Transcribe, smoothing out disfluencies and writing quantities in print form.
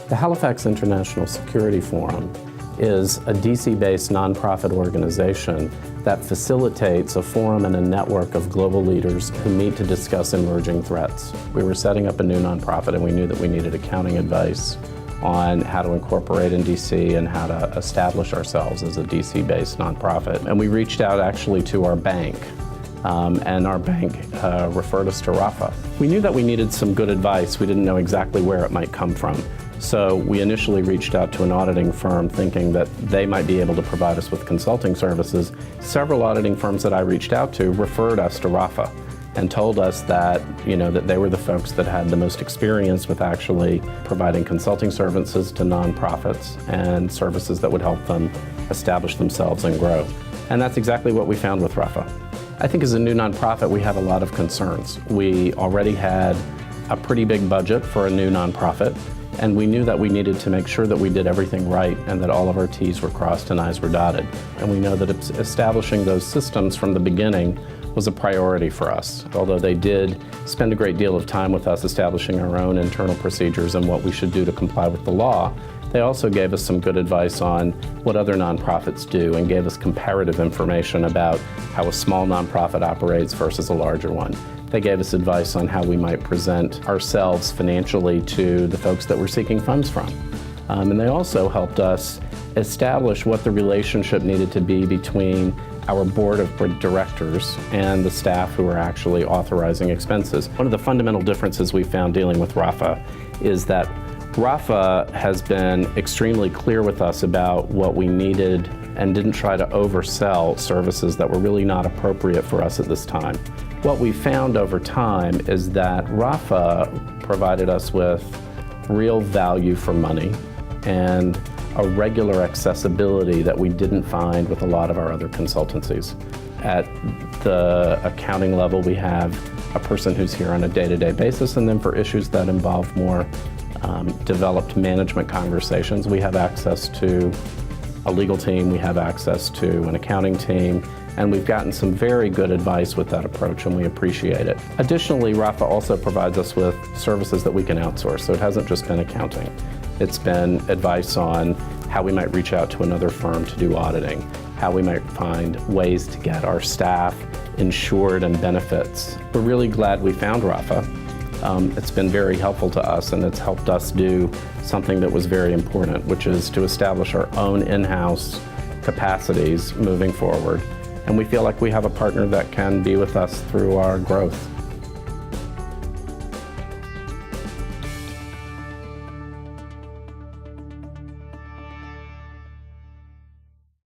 The Halifax International Security Forum is a DC-based nonprofit organization that facilitates a forum and a network of global leaders who meet to discuss emerging threats. We were setting up a new nonprofit and we knew that we needed accounting advice on how to incorporate in DC and how to establish ourselves as a DC-based nonprofit. And we reached out actually to our bank. And our bank referred us to Raffa. We knew that we needed some good advice. We didn't know exactly where it might come from. So we initially reached out to an auditing firm thinking that they might be able to provide us with consulting services. Several auditing firms that I reached out to referred us to Raffa and told us that, that they were the folks that had the most experience with actually providing consulting services to nonprofits and services that would help them establish themselves and grow. And that's exactly what we found with Raffa. I think as a new nonprofit, we have a lot of concerns. We already had a pretty big budget for a new nonprofit, and we knew that we needed to make sure that we did everything right and that all of our T's were crossed and I's were dotted. And we know that establishing those systems from the beginning was a priority for us. Although they did spend a great deal of time with us establishing our own internal procedures and what we should do to comply with the law, they also gave us some good advice on what other nonprofits do and gave us comparative information about how a small nonprofit operates versus a larger one. They gave us advice on how we might present ourselves financially to the folks that we're seeking funds from. And they also helped us establish what the relationship needed to be between our board of directors and the staff who are actually authorizing expenses. One of the fundamental differences we found dealing with Raffa is that Raffa has been extremely clear with us about what we needed and didn't try to oversell services that were really not appropriate for us at this time. What we found over time is that Raffa provided us with real value for money and a regular accessibility that we didn't find with a lot of our other consultancies. At the accounting level, we have a person who's here on a day-to-day basis, and then for issues that involve more developed management conversations, we have access to a legal team, we have access to an accounting team, and we've gotten some very good advice with that approach, and we appreciate it. Additionally, Raffa also provides us with services that we can outsource, so it hasn't just been accounting. It's been advice on how we might reach out to another firm to do auditing, how we might find ways to get our staff insured and benefits. We're really glad we found Raffa. It's been very helpful to us, and it's helped us do something that was very important, which is to establish our own in-house capacities moving forward. And we feel like we have a partner that can be with us through our growth.